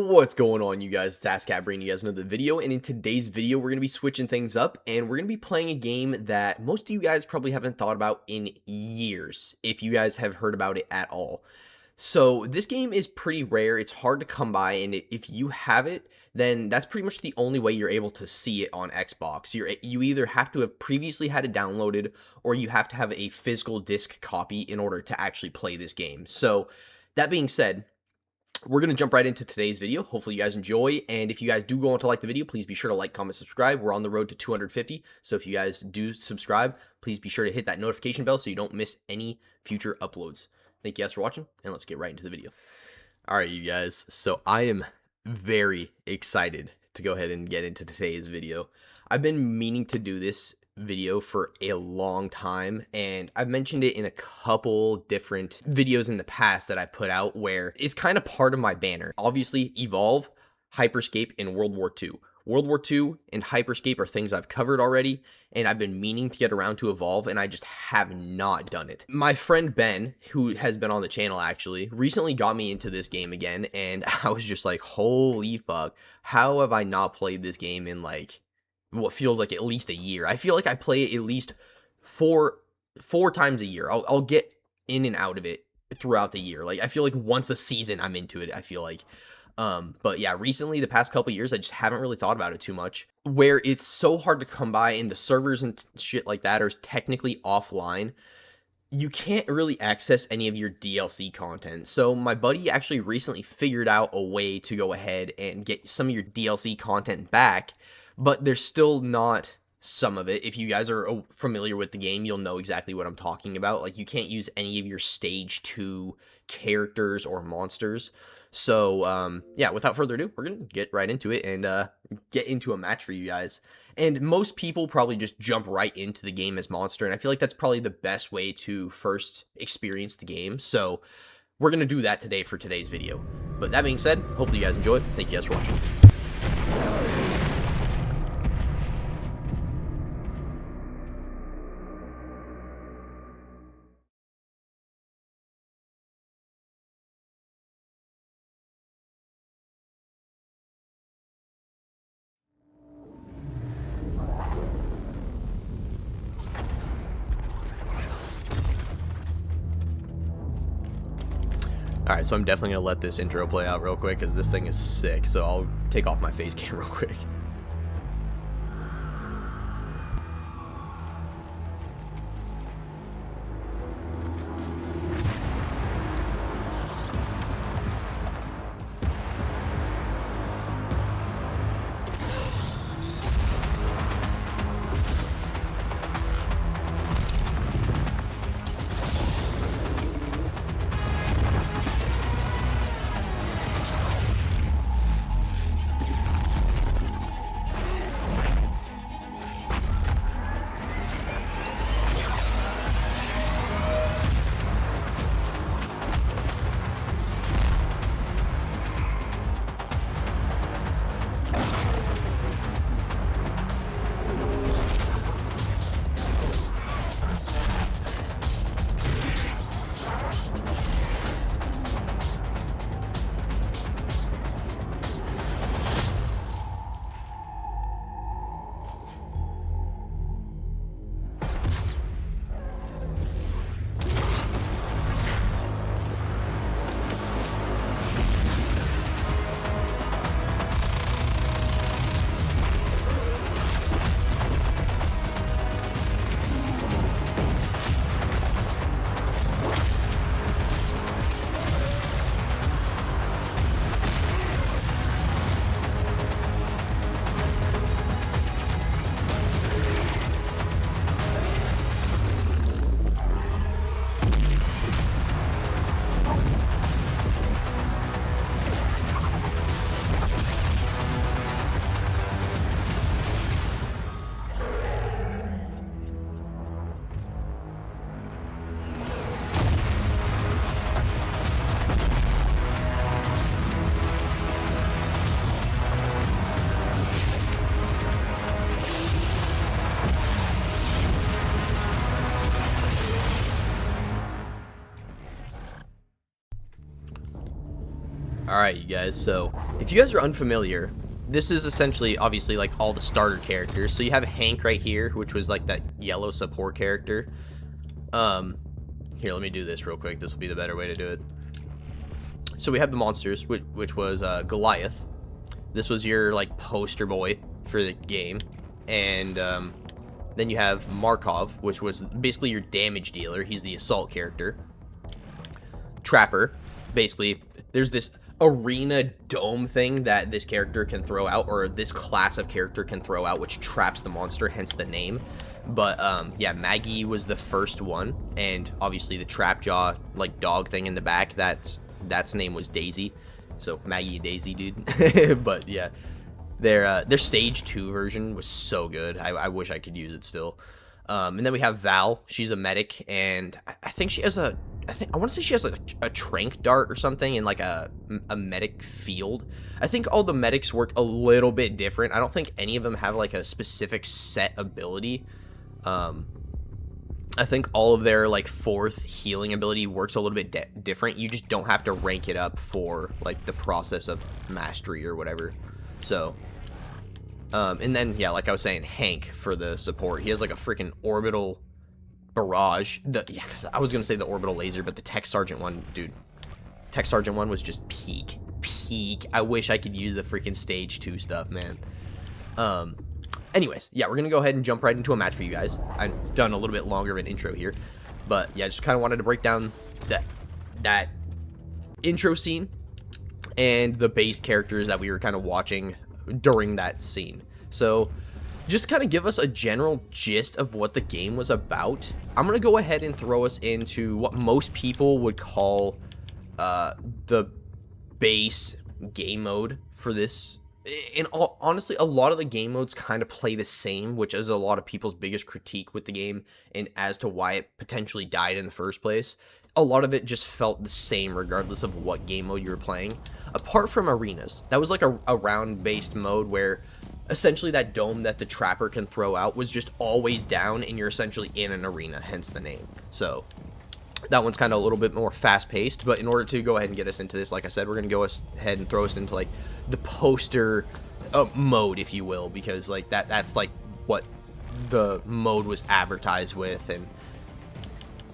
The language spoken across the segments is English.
What's going on, you guys? It's AskCat bringing you guys another video, and in today's video we're going to be switching things up and we're going to be playing a game that most of you guys probably haven't thought about in years, if you guys have heard about it at all. So this game is pretty rare, it's hard to come by, and if you have it, then that's pretty much the only way you're able to see it on Xbox. You either have to have previously had it downloaded, or you have to have a physical disc copy in order to actually play this game. So that being said, we're going to jump right into today's video. Hopefully you guys enjoy, and if you guys do go on to like the video, please be sure to like, comment, subscribe. We're on the road to 250, so if you guys do subscribe, please be sure to hit that notification bell so you don't miss any future uploads. Thank you guys for watching, and let's get right into the video. Alright, you guys, so I am very excited to go ahead and get into today's video. I've been meaning to do this video for a long time, and I've mentioned it in a couple different videos in the past that I put out where it's kind of part of my banner. Obviously, Evolve, Hyperscape, and World War II. World War II and Hyperscape are things I've covered already, and I've been meaning to get around to Evolve, and I just have not done it. My friend Ben, who has been on the channel actually, recently got me into this game again, and I was just like, holy fuck, how have I not played this game in like what feels like at least a year? I feel like I play it at least four times a year. I'll get in and out of it throughout the year. Like I feel like once a season I'm into it, I feel like. But yeah, recently, the past couple years, I just haven't really thought about it too much. Where it's so hard to come by, and the servers and shit like that are technically offline, you can't really access any of your DLC content. So my buddy actually recently figured out a way to go ahead and get some of your DLC content back, but there's still not some of it. If you guys are familiar with the game, you'll know exactly what I'm talking about. Like, you can't use any of your stage 2 characters or monsters. So, yeah, without further ado, we're going to get right into it and get into a match for you guys. And most people probably just jump right into the game as Monster, and I feel like that's probably the best way to first experience the game. So we're going to do that today for today's video. But that being said, hopefully you guys enjoyed. Thank you guys for watching. Alright, so I'm definitely going to let this intro play out real quick because this thing is sick, so I'll take off my face cam real quick. Alright, you guys, so if you guys are unfamiliar, this is essentially, obviously, like, all the starter characters. So you have Hank right here, which was, like, that yellow support character. Here, let me do this real quick. This will be the better way to do it. So we have the monsters, which was Goliath. This was your, like, poster boy for the game. And then you have Markov, which was basically your damage dealer. He's the assault character. Trapper, basically, there's this arena dome thing that this character can throw out, or this class of character can throw out, which traps the monster, hence the name. But yeah, Maggie was the first one, and obviously the trap jaw, like, dog thing in the back, that's name was Daisy. So Maggie and Daisy, dude. But yeah, their stage 2 version was so good. I wish I could use it still. And then we have Val. She's a medic, and I think she has I want to say she has like a trank dart or something in like a medic field. I think all the medics work a little bit different. I don't think any of them have like a specific set ability. I think all of their like 4th healing ability works a little bit different. You just don't have to rank it up for like the process of mastery or whatever. So, and then yeah, like I was saying, Hank for the support. He has like a freaking orbital barrage. I was gonna say the orbital laser, but the Tech Sergeant one, dude. Tech Sergeant one was just peak. I wish I could use the freaking stage 2 stuff, man. Anyways, yeah, we're gonna go ahead and jump right into a match for you guys. I've done a little bit longer of an intro here, but yeah, just kind of wanted to break down that intro scene and the base characters that we were kind of watching during that scene. So just kind of give us a general gist of what the game was about. I'm going to go ahead and throw us into what most people would call the base game mode for this. And honestly, a lot of the game modes kind of play the same, which is a lot of people's biggest critique with the game and as to why it potentially died in the first place. A lot of it just felt the same regardless of what game mode you were playing. Apart from arenas. That was like a round-based mode where essentially that dome that the trapper can throw out was just always down and you're essentially in an arena, hence the name. So that one's kind of a little bit more fast-paced, but in order to go ahead and get us into this, like I said, we're going to go ahead and throw us into like the poster mode, if you will, because like that's like what the mode was advertised with and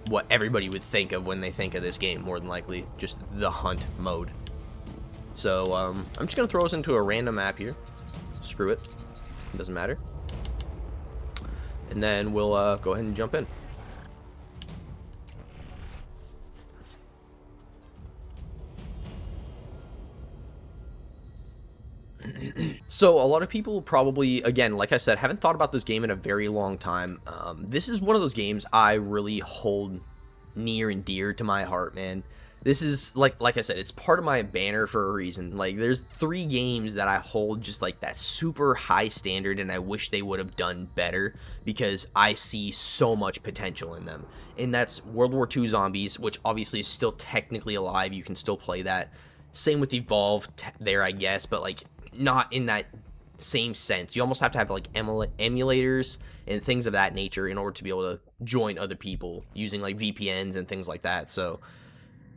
what everybody would think of when they think of this game, more than likely, just the hunt mode. So I'm just going to throw us into a random map here. Screw it. It doesn't matter. And then we'll go ahead and jump in. So a lot of people probably, again, like I said, haven't thought about this game in a very long time. This is one of those games I really hold near and dear to my heart, man. This is, like I said, it's part of my banner for a reason. Like, there's 3 games that I hold just, like, that super high standard, and I wish they would have done better, because I see so much potential in them. And that's World War II Zombies, which obviously is still technically alive. You can still play that. Same with Evolve there, I guess, but, like, not in that same sense. You almost have to have, like, emulators and things of that nature in order to be able to join other people using, like, VPNs and things like that. So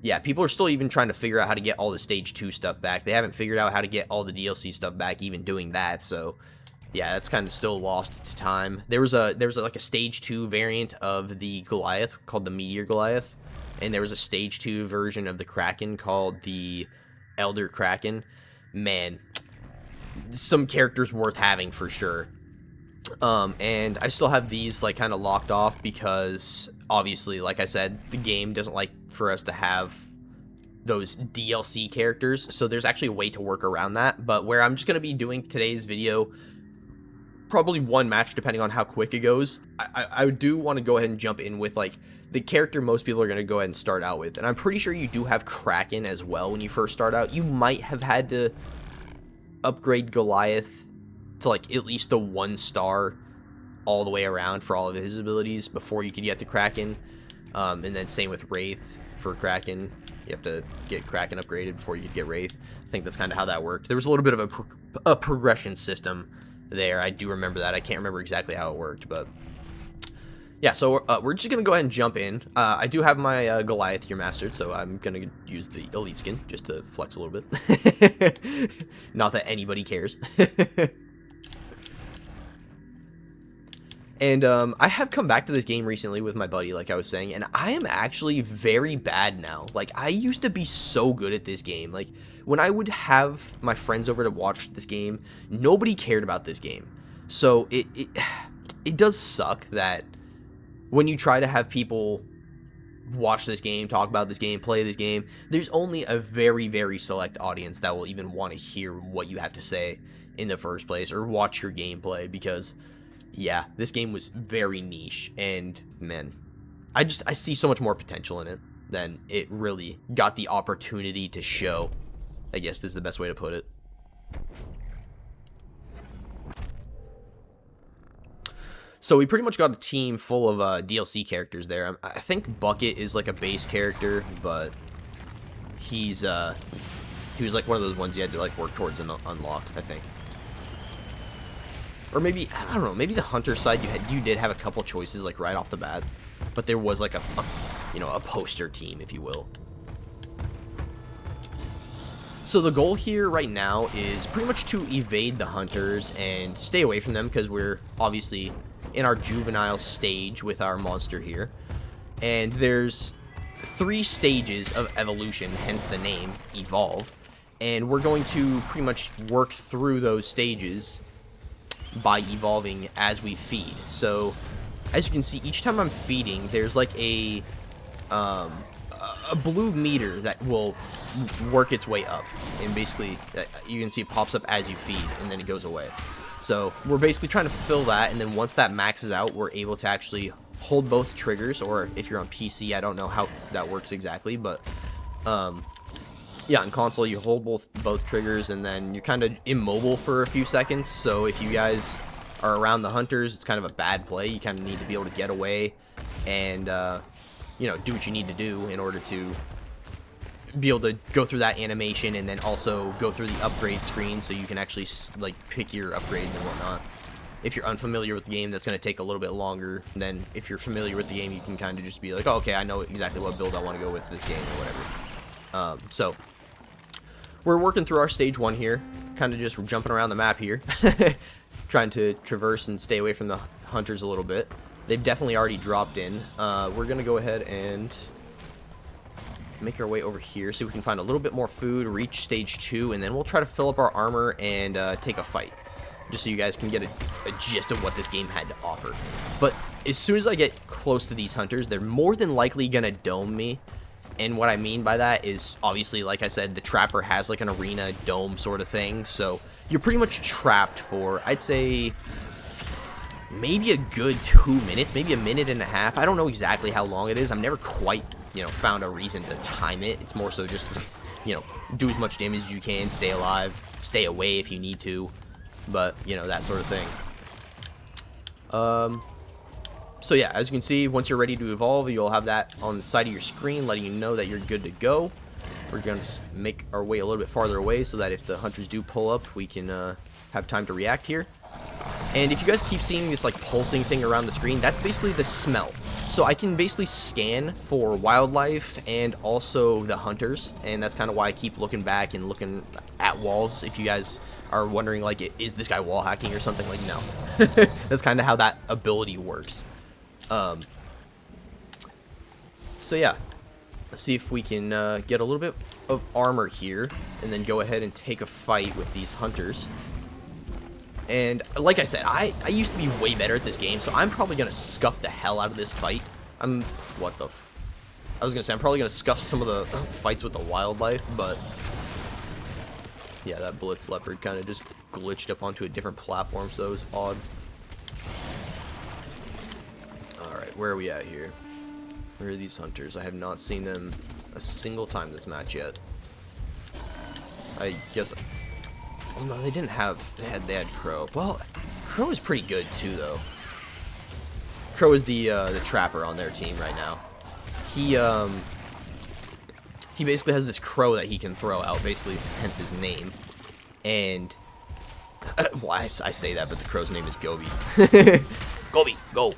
yeah, people are still even trying to figure out how to get all the stage 2 stuff back. They haven't figured out how to get all the DLC stuff back, even doing that. So yeah, that's kind of still lost to time. There was like a stage 2 variant of the Goliath called the Meteor Goliath, and there was a stage 2 version of the Kraken called the Elder Kraken. Man, some characters worth having for sure. And I still have these like kind of locked off because obviously, like I said, the game doesn't like for us to have those DLC characters, so there's actually a way to work around that. But where I'm just going to be doing today's video, probably one match depending on how quick it goes, I do want to go ahead and jump in with like the character most people are going to go ahead and start out with. And I'm pretty sure you do have Kraken as well when you first start out. You might have had to upgrade Goliath to like at least the 1-star all the way around for all of his abilities before you could get the Kraken. And then same with Wraith for Kraken. You have to get Kraken upgraded before you could get Wraith. I think that's kind of how that worked. There was a little bit of a progression system there. I do remember that. I can't remember exactly how it worked, but Yeah, so we're just going to go ahead and jump in. I do have my Goliath here mastered, so I'm going to use the elite skin just to flex a little bit. Not that anybody cares. And I have come back to this game recently with my buddy, like I was saying, and I am actually very bad now. Like, I used to be so good at this game. Like, when I would have my friends over to watch this game, nobody cared about this game. So it does suck that when you try to have people watch this game, talk about this game, play this game, there's only a very, very select audience that will even want to hear what you have to say in the first place or watch your gameplay, because yeah, this game was very niche, and man, I see so much more potential in it than it really got the opportunity to show. I guess this is the best way to put it. So we pretty much got a team full of DLC characters there. I think Bucket is like a base character, but he was like one of those ones you had to like work towards and unlock, I think. Or maybe, I don't know, maybe the hunter side you did have a couple choices like right off the bat, but there was like a poster team, if you will. So the goal here right now is pretty much to evade the hunters and stay away from them, because we're obviously in our juvenile stage with our monster here. And there's 3 stages of evolution, hence the name, evolve. And we're going to pretty much work through those stages by evolving as we feed. So as you can see, each time I'm feeding, there's like a blue meter that will work its way up, and basically you can see it pops up as you feed and then it goes away. So we're basically trying to fill that, and then once that maxes out, we're able to actually hold both triggers, or if you're on PC, I don't know how that works exactly, but yeah, on console you hold both triggers, and then you're kind of immobile for a few seconds. So if you guys are around the hunters, it's kind of a bad play. You kind of need to be able to get away and you know, do what you need to do in order to be able to go through that animation, and then also go through the upgrade screen so you can actually like pick your upgrades and whatnot. If you're unfamiliar with the game, that's going to take a little bit longer than if you're familiar with the game. You can kind of just be like, oh, okay, I know exactly what build I want to go with this game or whatever. So we're working through our stage 1 here, kind of just jumping around the map here, trying to traverse and stay away from the hunters a little bit. They've definitely already dropped in. We're going to go ahead and make our way over here so we can find a little bit more food, reach stage 2, and then we'll try to fill up our armor and take a fight, just so you guys can get a gist of what this game had to offer. But as soon as I get close to these hunters, they're more than likely going to dome me. And what I mean by that is, obviously, like I said, the Trapper has like an arena dome sort of thing, so you're pretty much trapped for, I'd say, maybe a good 2 minutes, maybe a minute and a half. I don't know exactly how long it is. I've never quite, found a reason to time it. It's more so just, do as much damage as you can, stay alive, stay away if you need to, but, that sort of thing. So yeah, as you can see, once you're ready to evolve, you'll have that on the side of your screen letting you know that you're good to go. We're going to make our way a little bit farther away so that if the hunters do pull up, we can have time to react here. And if you guys keep seeing this like pulsing thing around the screen, that's basically the smell. So I can basically scan for wildlife and also the hunters, and that's kind of why I keep looking back and looking at walls. If you guys are wondering, like, is this guy wall hacking or something, like, no. That's kind of how that ability works. So yeah, let's see if we can get a little bit of armor here, and then go ahead and take a fight with these hunters. And like I said, I used to be way better at this game, so I'm probably going to scuff the hell out of this fight. I was going to say, I'm probably going to scuff some of the fights with the wildlife, but yeah, that Blitz Leopard kind of just glitched up onto a different platform, so it was odd. Alright, where are we at here? Where are these hunters? I have not seen them a single time this match yet. I guess... Oh, no, they didn't have... They had Crow. Well, Crow is pretty good, too, though. Crow is the Trapper on their team right now. He basically has this crow that he can throw out, basically, hence his name. And... well, I say that, but the crow's name is Gobi. Gobi, go!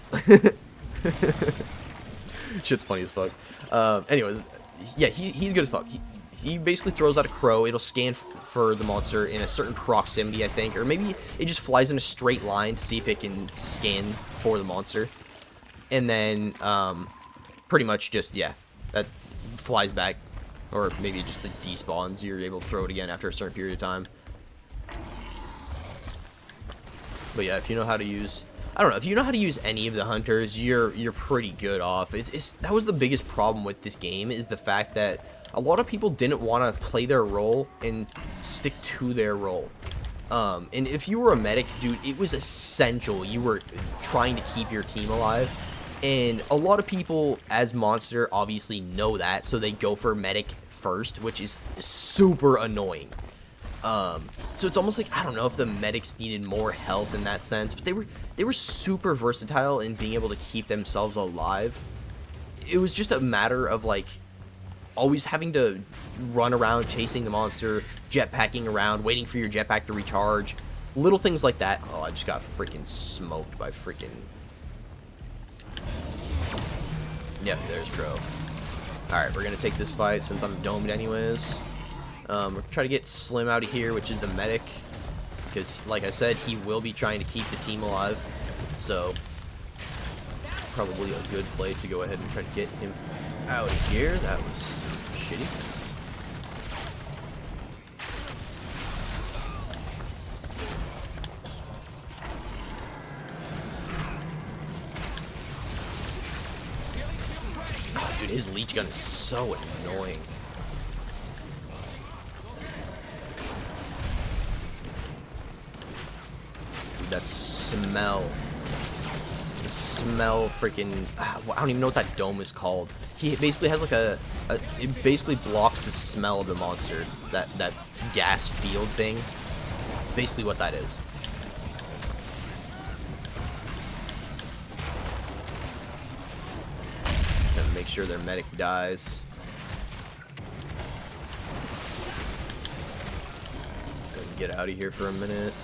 Shit's funny as fuck. Anyways, yeah, he's good as fuck. He basically throws out a crow. It'll scan for the monster in a certain proximity, I think. Or maybe it just flies in a straight line to see if it can scan for the monster. And then, pretty much just, yeah, that flies back. Or maybe it just despawns. You're able to throw it again after a certain period of time. But yeah, if you know how to use... I don't know, if you know how to use any of the hunters, you're pretty good off. That was the biggest problem with this game, is the fact that a lot of people didn't want to play their role and stick to their role. And if you were a medic, dude, it was essential. You were trying to keep your team alive. And a lot of people, as Monster, obviously know that, so they go for medic first, which is super annoying. So it's almost like, I don't know if the medics needed more health in that sense, but they were super versatile in being able to keep themselves alive. It was just a matter of, like, always having to run around chasing the monster, jetpacking around, waiting for your jetpack to recharge, little things like that. Oh, I just got freaking smoked by freaking... Yep, there's Crow. Alright, we're gonna take this fight since I'm domed anyways. We're gonna try to get Slim out of here, which is the medic, because, like I said, he will be trying to keep the team alive, so probably a good play to go ahead and try to get him out of here. That was shitty. Oh, dude, his leech gun is so annoying. That smell. The smell freaking... I don't even know what that dome is called. He basically has like it basically blocks the smell of the monster. That gas field thing. It's basically what that is. Gotta make sure their medic dies. Go and get out of here for a minute.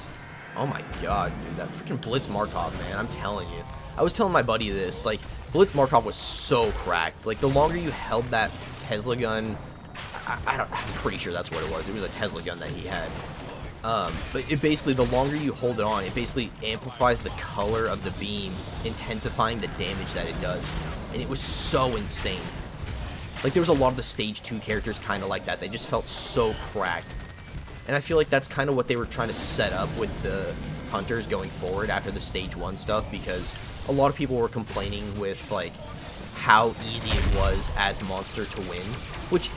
Oh my god, dude, that freaking Blitz Markov, man, I'm telling you. I was telling my buddy this, like, Blitz Markov was so cracked. Like, the longer you held that Tesla gun, I'm pretty sure that's what it was. It was a Tesla gun that he had. But it basically, the longer you hold it on, it basically amplifies the color of the beam, intensifying the damage that it does. And it was so insane. Like, there was a lot of the Stage 2 characters kind of like that. They just felt so cracked. And I feel like that's kind of what they were trying to set up with the hunters going forward after the Stage 1 stuff, because a lot of people were complaining with, like, how easy it was as Monster to win, which,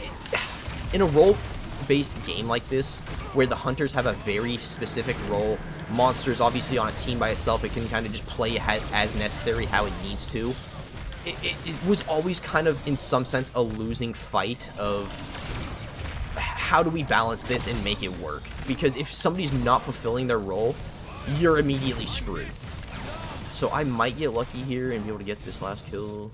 in a role-based game like this, where the hunters have a very specific role, Monster's obviously on a team by itself, it can kind of just play as necessary how it needs to. It was always kind of, in some sense, a losing fight of... how do we balance this and make it work? Because if somebody's not fulfilling their role, you're immediately screwed. So I might get lucky here and be able to get this last kill.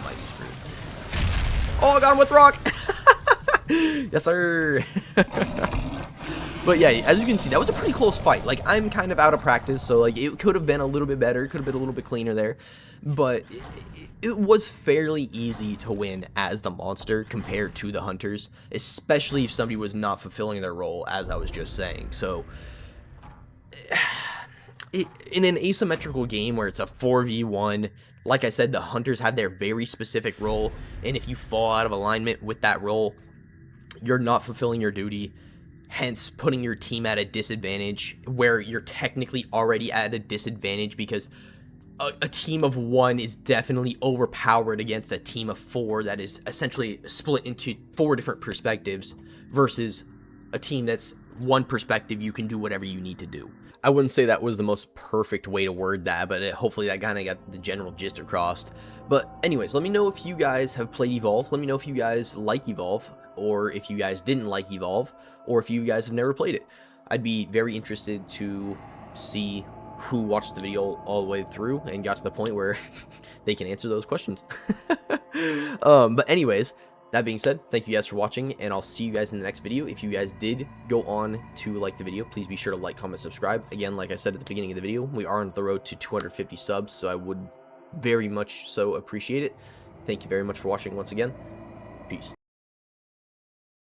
Might be screwed. Oh, I got him with rock! Yes, sir! But yeah, as you can see, that was a pretty close fight. Like, I'm kind of out of practice, so like it could have been a little bit better, it could have been a little bit cleaner there. But it was fairly easy to win as the Monster compared to the hunters, especially if somebody was not fulfilling their role, as I was just saying. So in an asymmetrical game where it's a 4v1, like I said, the hunters have their very specific role, and if you fall out of alignment with that role, you're not fulfilling your duty. Hence, putting your team at a disadvantage where you're technically already at a disadvantage, because a team of 1 is definitely overpowered against a team of 4 that is essentially split into 4 different perspectives, versus a team that's 1 perspective, you can do whatever you need to do. I wouldn't say that was the most perfect way to word that, but hopefully that kind of got the general gist across. But anyways, let me know if you guys have played Evolve. Let me know if you guys like Evolve, or if you guys didn't like Evolve, or if you guys have never played it. I'd be very interested to see who watched the video all the way through and got to the point where they can answer those questions. But anyways, That being said, thank you guys for watching, and I'll see you guys in the next video. If you guys did go on to like the video, please be sure to like, comment, subscribe. Again, like I said at the beginning of the video, we are on the road to 250 subs, so I would very much so appreciate it. Thank you very much for watching once again. Peace.